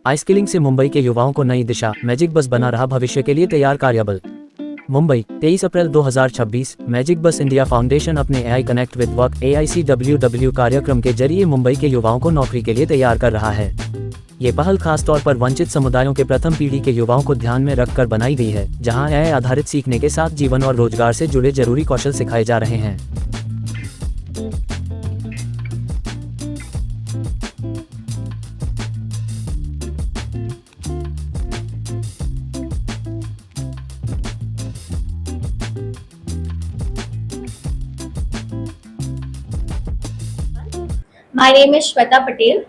Skilling से मुंबई के युवाओं को नई दिशा, मैजिक बस बना रहा भविष्य के लिए तैयार कार्यबल। मुंबई 23 अप्रैल 2026। मैजिक बस इंडिया फाउंडेशन अपने AI connect with work AICWW कार्यक्रम के जरिए मुंबई के युवाओं को नौकरी के लिए तैयार कर रहा है। ये पहल खास तौर पर वंचित समुदायों के प्रथम पीढ़ी के युवाओं को ध्यान में रखकर बनाई गई है, जहां एआई आधारित सीखने के साथ जीवन और रोजगार से जुड़े जरूरी कौशल सिखाए जा रहे हैं। My name is Shweta Patel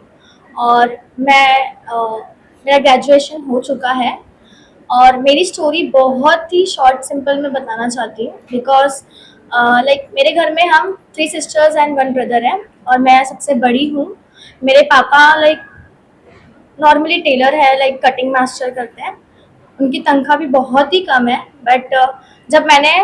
और मेरा ग्रेजुएशन हो चुका है और मेरी स्टोरी बहुत ही शॉर्ट सिंपल में बताना चाहती हूँ बिकॉज मेरे घर में हम 3 सिस्टर्स एंड 1 ब्रदर हैं और मैं सबसे बड़ी हूँ। मेरे पापा नॉर्मली टेलर है, कटिंग मास्टर करते हैं। उनकी तनख्वाह भी बहुत ही कम है, बट जब मैंने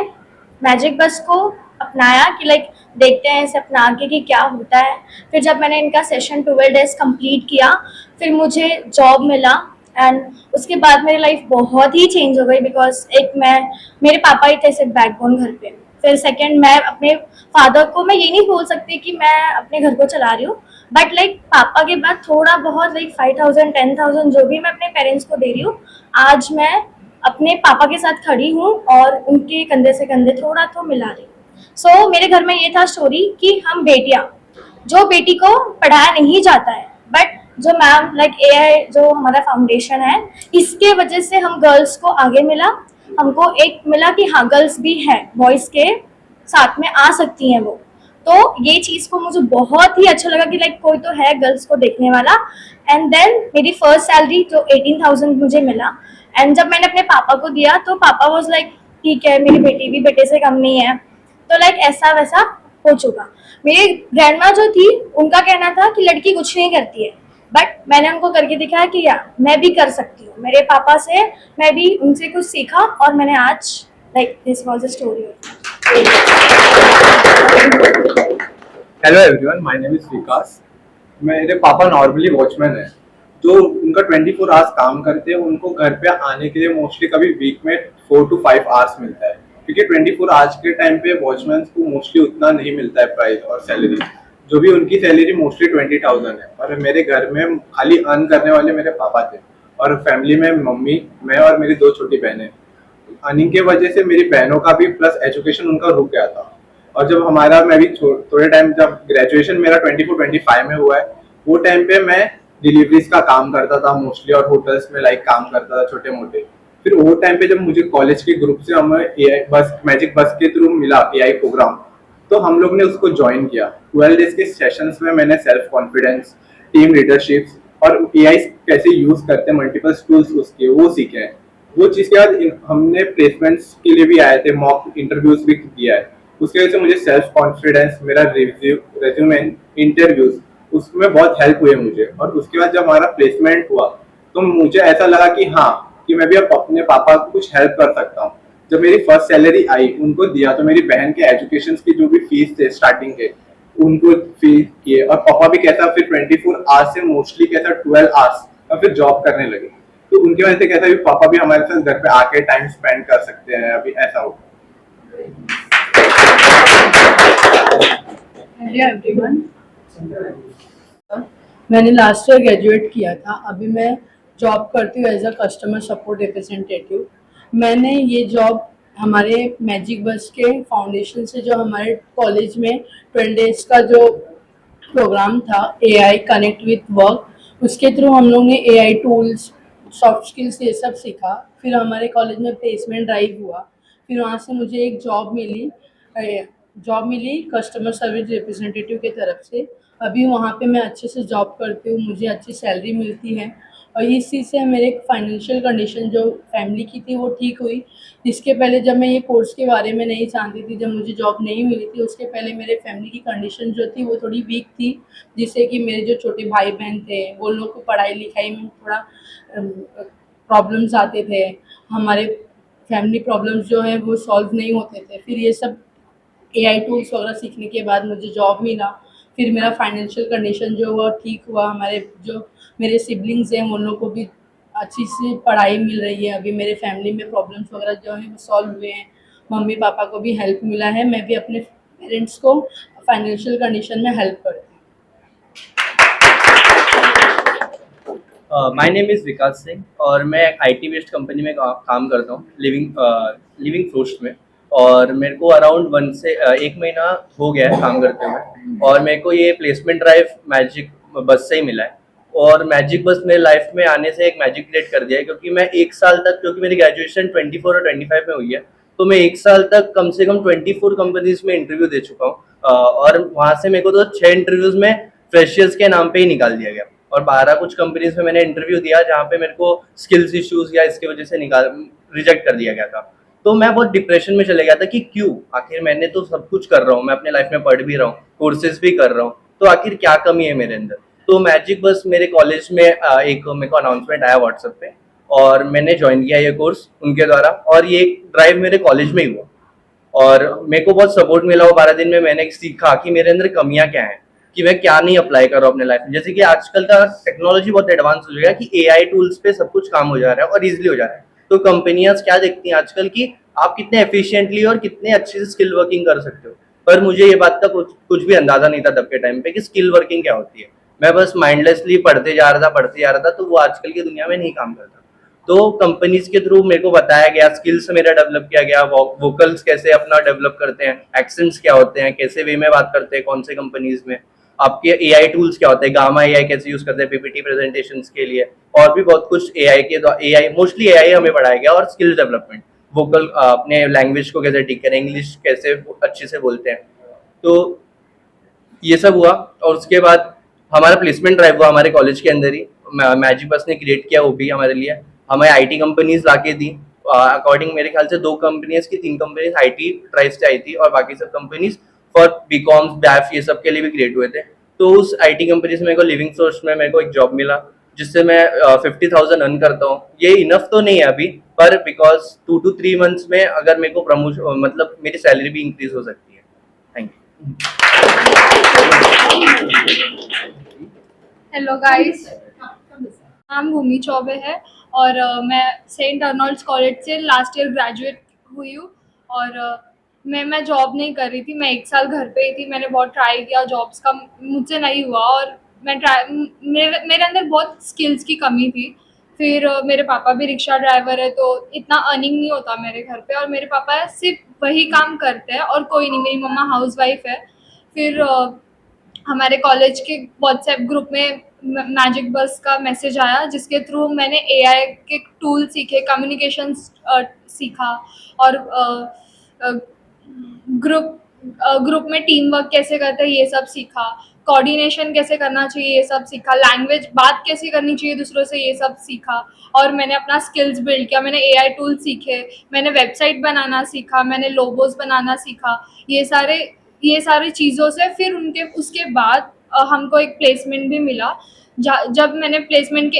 मैजिक बस को अपनाया कि देखते हैं इसे अपना के कि क्या होता है, फिर जब मैंने इनका सेशन 12 डेज कंप्लीट किया, फिर मुझे जॉब मिला एंड उसके बाद मेरी लाइफ बहुत ही चेंज हो गई बिकॉज मेरे पापा ही थे सिर्फ बैकबोन घर पे। फिर सेकंड, मैं अपने फादर को मैं ये नहीं बोल सकती कि मैं अपने घर को चला रही हूँ, बट पापा के बाद थोड़ा बहुत 5,000 10,000 जो भी मैं अपने पेरेंट्स को दे रही हूँ, आज मैं अपने पापा के साथ खड़ी हूँ और उनके कंधे से कंधे थोड़ा तो मिला रही हूँ। सो मेरे घर में ये था स्टोरी कि हम बेटियाँ, जो बेटी को पढ़ाया नहीं जाता है, बट जो मैम AI जो हमारा फाउंडेशन है, इसके वजह से हम गर्ल्स को आगे मिला, हमको एक मिला कि हाँ गर्ल्स भी है, बॉयज़ के साथ में आ सकती हैं वो। तो ये चीज़ को मुझे बहुत ही अच्छा लगा कि कोई तो है गर्ल्स को देखने वाला। एंड देन मेरी फर्स्ट सैलरी जो 18,000 मुझे मिला, एंड जब मैंने अपने पापा को दिया तो पापा वॉज ठीक है, मेरी बेटी भी बेटे से कम नहीं है। तो ऐसा वैसा हो चुका। मेरी ग्रैंडमा जो थी, उनका कहना था कि लड़की कुछ नहीं करती है, बट मैंने उनको करके दिखाया कि यार मैं भी कर सकती हूँ। मेरे पापा से मैं भी उनसे कुछ सीखा और मैंने आज this was a story. Hello everyone, my name is Vikas. मेरे पापा नॉर्मली वॉचमैन है, जो उनका 24 आवर्स काम करते हैं। उनको घर पे आने के लिए मोस्टली कभी वीक में 4 to 5 आवर्स मिलता है, क्योंकि 24 आज के टाइम पे वॉचमैन को मोस्टली उतना नहीं मिलता है प्राइस और सैलरी। जो भी उनकी सैलरी मोस्टली 20,000 है। और मेरे घर में खाली अर्न करने वाले मेरे पापा थे और फैमिली में मम्मी, मैं और मेरी 2 छोटी बहनें। अर्निंग के वजह से मेरी बहनों का भी प्लस एजुकेशन उनका रुक गया था। और जब मैं भी थोड़े टाइम, जब ग्रेजुएशन मेरा 24-25 में हुआ है, वो टाइम पे मैं डिलीवरीज का काम करता था मोस्टली और होटल्स में काम करता था छोटे मोटे। फिर वो टाइम पे जब मुझे कॉलेज के ग्रुप से हमें मैजिक बस के थ्रू मिला AI प्रोग्राम, तो हम लोग ने उसको ज्वाइन किया। 12 डेज के सेशंस में मैंने सेल्फ कॉन्फिडेंस, टीम लीडरशिप और AI कैसे यूज करते हैं, मल्टीपल टूल्स उसके वो सीखे हैं। वो चीज के बाद हमने प्लेसमेंट्स के लिए भी आए थे, मॉक इंटरव्यूज भी किया है। उसकी वजह से मुझे सेल्फ कॉन्फिडेंस, मेरा रेज्यूमे, इंटरव्यूज, उसमें बहुत हेल्प हुई मुझे। और उसके बाद जब हमारा प्लेसमेंट हुआ तो मुझे ऐसा लगा कि हाँ, कि मैं भी अब अपने पापा को कुछ हेल्प कर सकता हूँ। जब मेरी फर्स्ट सैलरी आई, उनको दिया, तो मेरी बहन के एजुकेशन की जो भी फीस थे स्टार्टिंग के, उनको फीस किए। और पापा भी कैसा फिर 24 आवर्स से मोस्टली कैसा 12 आवर्स और फिर जॉब करने लगे। तो उनकी वजह से कैसा भी पापा भी हमारे साथ घर पे आके टाइम स्पेंड कर सकते हैं। अभी ऐसा हो। हेलो एवरीवन, मैंने लास्ट ईयर ग्रेजुएट किया था। अभी मैं जॉब करती हूँ as a customer support representative. मैंने ये जॉब हमारे मैजिक बस के फाउंडेशन से, जो हमारे कॉलेज में 12 डेज का जो प्रोग्राम था AI कनेक्ट विथ वर्क, उसके थ्रू हम लोग ने AI टूल्स, सॉफ्ट स्किल्स ये सब सीखा। फिर हमारे कॉलेज में प्लेसमेंट ड्राइव हुआ, फिर वहाँ से मुझे एक जॉब मिली कस्टमर सर्विस रिप्रेजेंटेटिव के तरफ से। अभी वहाँ पे मैं अच्छे से जॉब करती हूँ, मुझे अच्छी सैलरी मिलती है और इस चीज़ से मेरे फाइनेंशियल कंडीशन जो फैमिली की थी वो ठीक हुई। इसके पहले जब मैं ये कोर्स के बारे में नहीं जानती थी, जब मुझे जॉब नहीं मिली थी, उसके पहले मेरे फैमिली की कंडीशन जो थी वो थोड़ी वीक थी, जिससे कि मेरे जो छोटे भाई बहन थे वो लोग को पढ़ाई लिखाई में थोड़ा प्रॉब्लम्स आते थे। हमारे फैमिली प्रॉब्लम्स जो है वो सॉल्व नहीं होते थे। फिर ये सब AI टूल्स वगैरह सीखने के बाद मुझे जॉब मिला। फिर मेरा फाइनेंशियल कंडीशन जो हुआ ठीक हुआ, हमारे जो मेरे सिबलिंग्स हैं उन लोगों को भी अच्छी सी पढ़ाई मिल रही है। अभी मेरे फैमिली में प्रॉब्लम्स वगैरह जो हैं वो सॉल्व हुए हैं, मम्मी पापा को भी हेल्प मिला है, मैं भी अपने पेरेंट्स को फाइनेंशियल कंडीशन में हेल्प करती हूँ। माय नेम इज़ विकास सिंह और मैं एक आईटी बेस्ड कंपनी में काम करता हूँ, लिविंग फर्स्ट में। और मेरे को अराउंड 1 महीना हो गया है काम करते हुए, और मेरे को ये प्लेसमेंट ड्राइव मैजिक बस से ही मिला है। और मैजिक बस मेरे लाइफ में आने से एक मैजिक क्रिएट कर दिया है, क्योंकि मैं 1 साल तक, क्योंकि मेरी ग्रेजुएशन 24 और 25 में हुई है, तो मैं 1 साल तक कम से कम 24 कंपनीज में इंटरव्यू दे चुका हूँ। और वहाँ से मेरे को तो 6 इंटरव्यूज में फ्रेशर्स के नाम पे ही निकाल दिया गया, और 12 कुछ कंपनीज में मैंने इंटरव्यू दिया जहाँ पे मेरे को स्किल्स इश्यूज या इसकी वजह से रिजेक्ट कर दिया गया था। तो मैं बहुत डिप्रेशन में चले गया था कि क्यों, आखिर मैंने तो सब कुछ कर रहा हूँ, मैं अपने लाइफ में पढ़ भी रहा हूँ, कोर्सेज भी कर रहा हूँ, तो आखिर क्या कमी है मेरे अंदर। तो मैजिक बस मेरे कॉलेज में एक मेरे को अनाउंसमेंट आया व्हाट्सएप पे, और मैंने ज्वाइन किया ये कोर्स उनके द्वारा, और ये ड्राइव मेरे कॉलेज में ही हुआ। और मेरे को बहुत सपोर्ट मिला वो 12 दिन में। मैंने सीखा कि मेरे अंदर कमियां क्या हैं, कि मैं क्या नहीं अप्लाई कर रहा हूँ अपने लाइफ में। जैसे कि आजकल का टेक्नोलॉजी बहुत एडवांस हो गया कि एआई टूल्स पे सब कुछ काम हो जा रहा है और इजीली हो जा रहा है। तो कंपनियां क्या देखती हैं आजकल कि आप कितने एफिशिएंटली और कितने अच्छे से स्किल वर्किंग कर सकते हो। पर मुझे ये बात का कुछ भी अंदाजा नहीं था तब के टाइम पे कि स्किल वर्किंग क्या होती है। मैं बस माइंडलेसली पढ़ते जा रहा था, तो वो आजकल की दुनिया में नहीं काम करता। तो कंपनीज के थ्रू मेरे को बताया गया, स्किल्स मेरा डेवलप किया गया, वोकल्स कैसे अपना डेवलप करते हैं, एक्सेंट्स क्या होते हैं, कैसे वे में बात करते हैं कौन से कंपनीज में, आपके एआई टूल्स क्या होते हैं, गामा एआई कैसे यूज करते हैं पीपीटी प्रेजेंटेशंस के लिए, और भी बहुत कुछ एआई मोस्टली एआई हमें पढ़ाया गया। और स्किल डेवलपमेंट, वोकल अपने लैंग्वेज को कैसे ठीक करें, इंग्लिश कैसे अच्छे से बोलते हैं, तो ये सब हुआ। और उसके बाद हमारा प्लेसमेंट ड्राइव हुआ हमारे कॉलेज के अंदर ही, मैजिक बस ने क्रिएट किया, वो भी हमारे लिए हमें आईटी कंपनीज लाके दी। अकॉर्डिंग मेरे ख्याल से 2 कंपनीज की 3 कंपनीज आईटी ड्राइव से आई थी, और बाकी सब कंपनीज फॉर बीकॉम्स बैफ ये सब के लिए भी क्रिएट हुए थे। तो उस आईटी कंपनी से मेरे को लिविंग सोर्स में मेरे को एक जॉब मिला, जिससे मैं 50,000 अर्न करता हूँ। ये इनफ तो नहीं है अभी, पर बिकॉज 2 to 3 मंथ्स में अगर मेरे को प्रमोशन, मतलब मेरी सैलरी भी इंक्रीज हो सकती है। Thank you. हेलो गाइस, नाम भूमि चौबे है और मैं सेंट अर्नोल्ड्स कॉलेज से लास्ट ईयर ग्रेजुएट हुई हूँ। और मैं जॉब नहीं कर रही थी, मैं 1 साल घर पे ही थी। मैंने बहुत ट्राई किया जॉब्स का, मुझसे नहीं हुआ। और मेरे अंदर बहुत स्किल्स की कमी थी। फिर मेरे पापा भी रिक्शा ड्राइवर है, तो इतना अर्निंग नहीं होता मेरे घर पे, और मेरे पापा सिर्फ वही काम करते हैं और कोई नहीं। मेरी मम्मा हाउसवाइफ है। फिर हमारे कॉलेज के व्हाट्सएप ग्रुप में मैजिक बस का मैसेज आया, जिसके थ्रू मैंने एआई के टूल सीखे, कम्युनिकेशन सीखा, और ग्रुप में टीम वर्क कैसे करते हैं ये सब सीखा, कोऑर्डिनेशन कैसे करना चाहिए ये सब सीखा, लैंग्वेज बात कैसे करनी चाहिए दूसरों से ये सब सीखा। और मैंने अपना स्किल्स बिल्ड किया, मैंने एआई टूल सीखे, मैंने वेबसाइट बनाना सीखा, मैंने लोगोज बनाना सीखा। ये सारी चीज़ों से फिर उसके बाद हमको एक प्लेसमेंट भी मिला। जब मैंने प्लेसमेंट के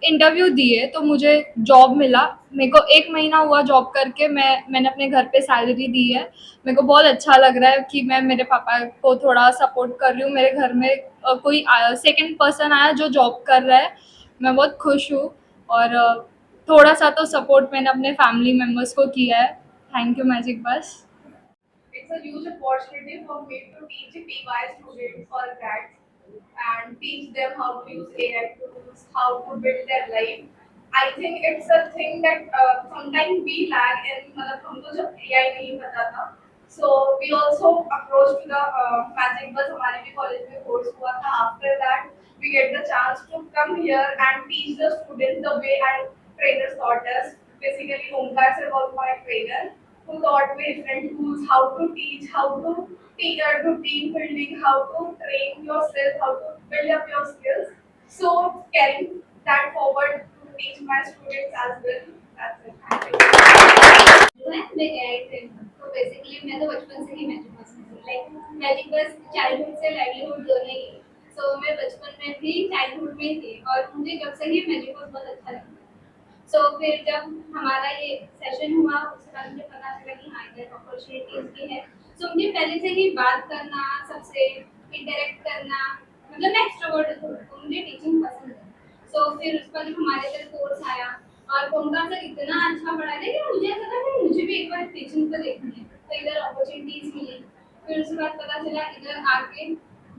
इंटरव्यू दिए तो मुझे जॉब मिला। मेरे को 1 महीना हुआ जॉब करके, मैंने अपने घर पे सैलरी दी है। मेरे को बहुत अच्छा लग रहा है कि मैं मेरे पापा को थोड़ा सपोर्ट कर रही हूँ। मेरे घर में कोई सेकंड पर्सन आया जो जॉब कर रहा है, मैं बहुत खुश हूँ। और थोड़ा सा तो सपोर्ट मैंने अपने फैमिली मेम्बर्स को किया है। थैंक यू मैजिक बस। It's a huge opportunity for me to teach PY students or grads and teach them how to use AI tools, how to build their life. I think it's a thing that sometimes we lag in, मतलब हमको जब AI नहीं पता था, so we also approached the Magic Bus, हमारे भी college में course हुआ था। After that, we get the chance to come here and teach the students the way our trainers taught us. Basically, Omkar sir was my trainer, who taught me different tools, how to teach, how to do team building, how to train yourself, how to build up your skills. So carrying that forward to teach my students as well. That's it. Thank you. मैं AI trainer, तो basically मैं तो बचपन से ही magic बस में थी। Like magic बस चाइल्डहुड से लाइवलीहुड दोनों ही। सो मैं बचपन में भी चाइल्डहुड में थी, और मुझे जब से ही मैजिक बस बहुत अच्छा लगता है। सो फिर जब हमारा ये सेशन हुआ, उसके बाद मुझे पता चला कि हाँ इधर अपॉर्चुनिटीज भी है। सो मुझे पहले से ही बात करना, सबसे कि डायरेक्ट करना, मतलब मैं एक्सट्रोवर्ट हूँ तो मुझे टीचिंग पसंद है। सो फिर उसका जब हमारे इधर कोर्स आया और ओमकार सर इतना अच्छा पढ़ा रहे कि मुझे ऐसा था कि मुझे भी एक बार टीचिंग को देखनी है, तो इधर अपॉर्चुनिटीज मिली। फिर उसके बाद पता चला इधर आके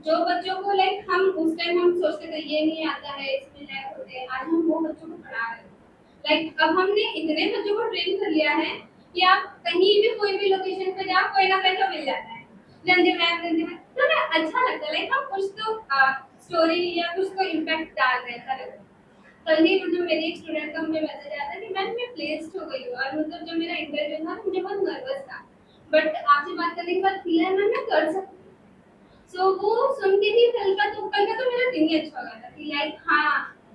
जो बच्चों को लाइक हम उस टाइम हम सोचते थे ये नहीं आता है इसमें लैक होते हैं, आज हम वो बच्चों को पढ़ा रहे हैं। लाइक अब हमने इतने बच्चों को ट्रेन कर लिया है कि आप कहीं भी कोई भी लोकेशन पे जाओ कोई ना कोई तो मिल जाता है, जल्दी मैम तो ना अच्छा लगता है, लाइक हम कुछ तो स्टोरी या कुछ तो इम्पैक्ट डाल रहे हैं, ऐसा लगता है। कल ही मतलब मेरी एक स्टूडेंट का मुझे मैसेज आया था कि मैम मैं प्लेस्ड हो गई हूँ, और मतलब जब मेरा इंटरव्यू था मुझे बहुत नर्वस था, बट आपसे बात करने के बाद क्लियर मैम मैं कर सकती हूँ। सो वो सुन के ही कल का तो मेरा दिन ही अच्छा हो गया था कि लाइक हाँ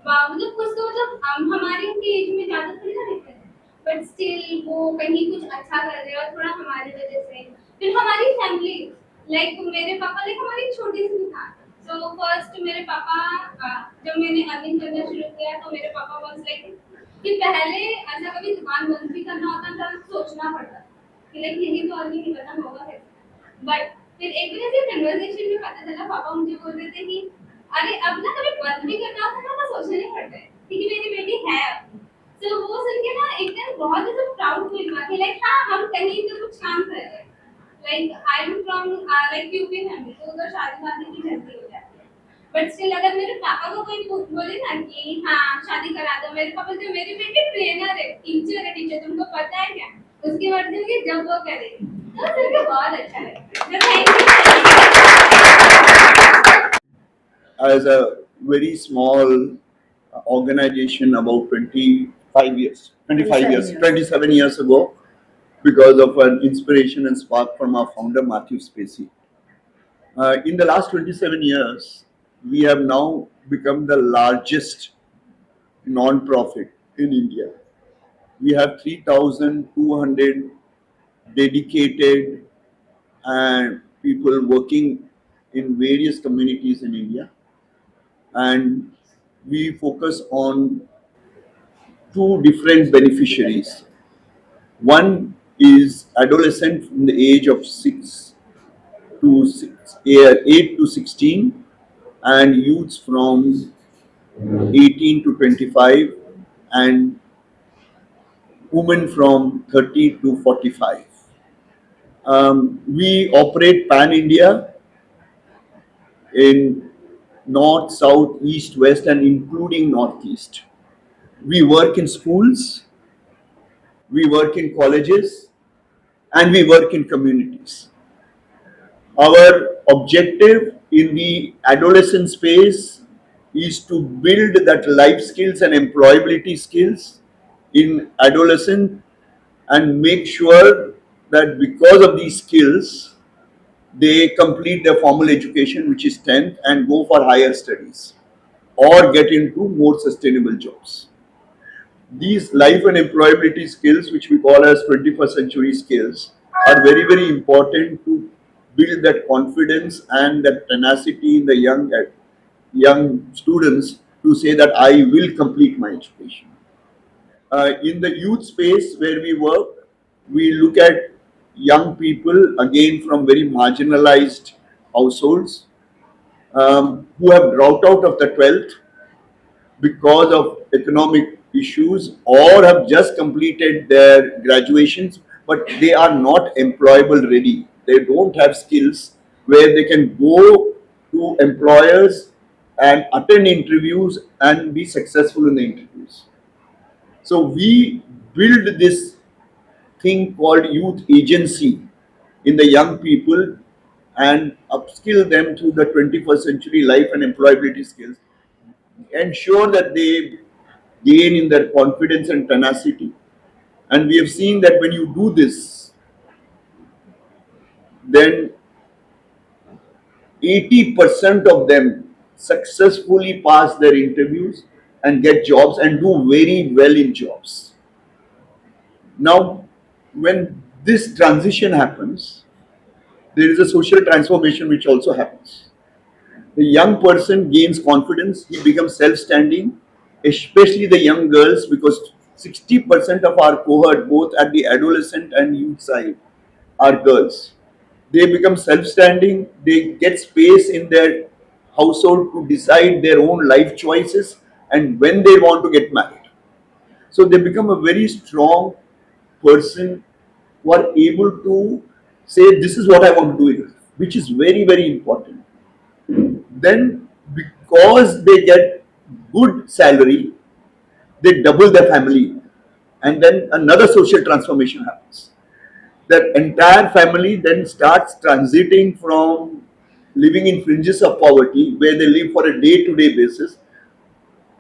वाह, मतलब कुछ तो मतलब हमारी उनकी एज में ज़्यादा थोड़ी ना दिखते हैं, बट स्टिल वो कहीं कुछ अच्छा कर रहे हैं और थोड़ा हमारी वजह से। फिर हमारी फैमिली लाइक मेरे पापा लाइक हमारी छोटी सी था। सो फर्स्ट मेरे पापा जब मैंने अर्निंग करना शुरू किया तो मेरे पापा वाज लाइक कि पहले ऐसा कभी दुकान बंद भी करना होता था सोचना पड़ता कि लाइक यही तो अर्निंग नहीं खत्म होगा कैसे। बट फिर एक दिन ऐसे कन्वर्सेशन में पता चला पापा मुझे बोल रहे थे कि अरे अब ना कभी बंद भी करना होता ना सोचना नहीं पड़ता है क्योंकि मेरी बेटी है अब। तो वो सुन के ना एकदम बहुत ऐसा प्राउड फील हुआ कि लाइक हाँ हम कहीं तो कुछ काम कर रहे हैं। Like I am from like UP family, तो उधर शादी वादी की जल्दी हो जाती है, बट स्टिल अगर मेरे पापा को कोई बोले ना कि हाँ शादी करा दो, मेरे पापा जो मेरी बेटी ट्रेनर है टीचर तुमको पता है क्या, उसकी मर्जी होगी जब वो करे, तो सुन के बहुत अच्छा लगता है। Thank you. As a very small organization about 25 years, 25 years, 27 years ago, because of an inspiration and spark from our founder, Matthew Spacey. In the last 27 years, we have now become the largest non-profit in India. We have 3,200 dedicated and people working in various communities in India. And we focus on two different beneficiaries. One is adolescent from the age of 8 to 16, and youths from 18 to 25, and women from 30 to 45. We operate pan India in north, south, east, west, and including northeast. We work in schools, we work in colleges, and we work in communities. Our objective in the adolescent space is to build that life skills and employability skills in adolescent and make sure that because of these skills, they complete their formal education, which is 10th, and go for higher studies or get into more sustainable jobs. These life and employability skills, which we call as 21st century skills, are very, very important to build that confidence and that tenacity in the young students to say that I will complete my education. In the youth space where we work, we look at young people again from very marginalized households who have dropped out of the 12th because of economic issues or have just completed their graduations, but they are not employable ready. They don't have skills where they can go to employers and attend interviews and be successful in the interviews. So we build this thing called youth agency in the young people and upskill them through the 21st century life and employability skills, ensure that they gain in their confidence and tenacity. And we have seen that when you do this, then 80% of them successfully pass their interviews and get jobs and do very well in jobs. Now, when this transition happens, there is a social transformation which also happens. The young person gains confidence, he becomes self-standing, especially the young girls, because 60% of our cohort, both at the adolescent and youth side, are girls. they become self-standing, they get space in their household to decide their own life choices and when they want to get married. So they become a very strong person who are able to say, this is what I want to do in life, which is very, very important. Then because they get good salary, they double their family, and then another social transformation happens. That entire family then starts transiting from living in fringes of poverty, where they live for a day-to-day basis,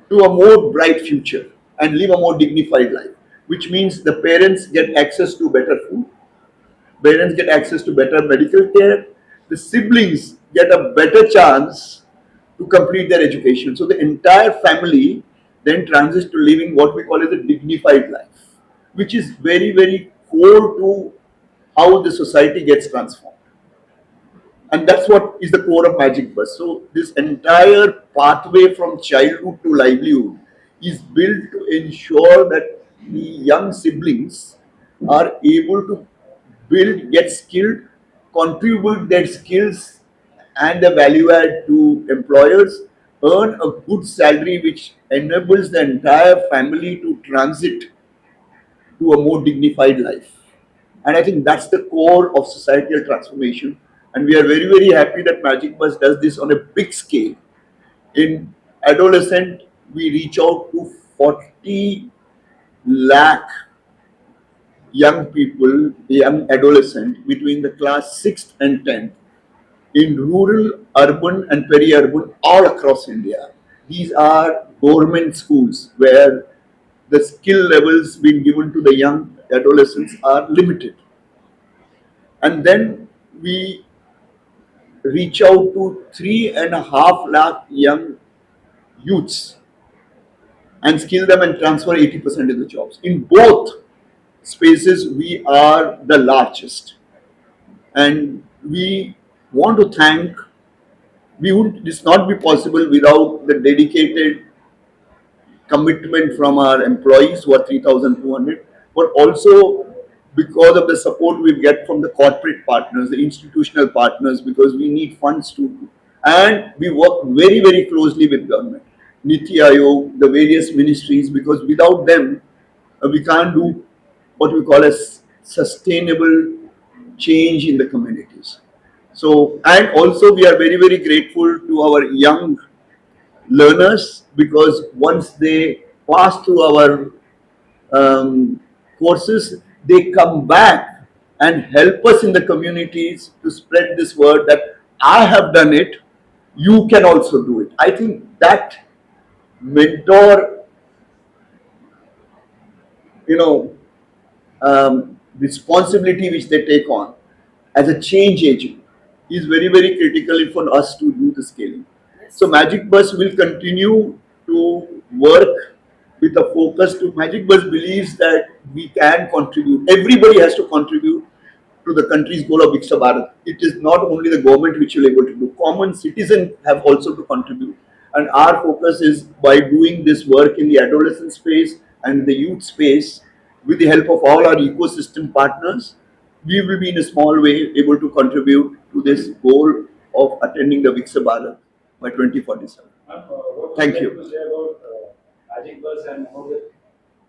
to a more bright future and live a more dignified life, which means the parents get access to better food, parents get access to better medical care, the siblings get a better chance to complete their education. So the entire family then transits to living what we call as a dignified life, which is very, very core to how the society gets transformed. And that's what is the core of Magic Bus. So this entire pathway from childhood to livelihood is built to ensure that the young siblings are able to build, get skilled, contribute their skills and the value add to employers, earn a good salary which enables the entire family to transit to a more dignified life. And I think that's the core of societal transformation. And we are very, very happy that Magic Bus does this on a big scale. In adolescent, we reach out to 40 lakh young people, young adolescent between the class 6th and 10th in rural, urban and peri-urban all across India. These are government schools where the skill levels being given to the young adolescents are limited. And then we reach out to 3.5 lakh young youths and skill them and transfer 80% of the jobs. In both spaces, we are the largest. And we want to thank, this not be possible without the dedicated commitment from our employees who are 3,200, but also because of the support we get from the corporate partners, the institutional partners, because we need funds to, and we work very, very closely with government, Niti Aayog, the various ministries, because without them, we can't do what we call as sustainable change in the communities. So, and also we are very, very grateful to our young learners, because once they pass through our courses, they come back and help us in the communities to spread this word that I have done it, you can also do it. I think that mentor, responsibility which they take on as a change agent is very, very critical for us to do the scaling. So Magic Bus will continue to work with a focus to, Magic Bus believes that we can contribute. Everybody has to contribute to the country's goal of Viksit Bharat. It is not only the government which will be able to do. Common citizens have also to contribute. And our focus is by doing this work in the adolescent space and the youth space, with the help of all our ecosystem partners, we will be in a small way able to contribute to this goal of attending the Viksit Bharat by 2047. Thank you. Magic Bus and how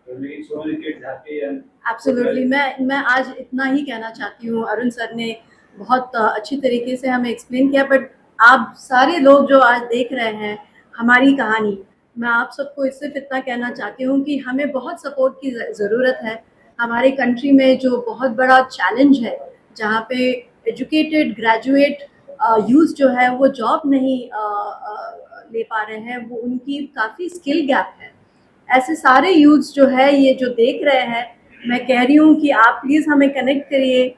you're making so many kids happy and absolutely मैं आज इतना ही कहना चाहती हूँ. Arun sir ने बहुत अच्छी तरीके से हमें एक्सप्लेन किया, बट आप सारे लोग जो आज देख रहे हैं हमारी कहानी, मैं आप सबको सिर्फ इतना कहना चाहती हूँ कि हमें बहुत सपोर्ट की ज़रूरत है. हमारे कंट्री में जो बहुत बड़ा चैलेंज है, जहाँ पे एजुकेटेड ग्रेजुएट यूथ जो है वो जॉब नहीं ले पा रहे हैं, वो उनकी काफ़ी स्किल गैप है. ऐसे सारे यूथ्स जो है ये जो देख रहे हैं, मैं कह रही हूँ कि आप प्लीज़ हमें कनेक्ट करिए.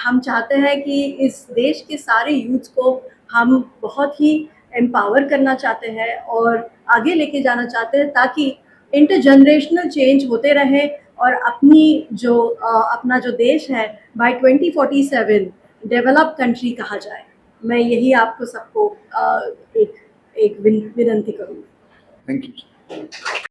हम चाहते हैं कि इस देश के सारे यूथ्स को हम बहुत ही एम्पावर करना चाहते हैं और आगे लेके जाना चाहते हैं, ताकि इंटरजनरेशनल चेंज होते रहे और अपना जो देश है बाय 2047 डेवलप कंट्री कहा जाए. मैं यही आपको सबको एक विनंती करूँगी. Thank you.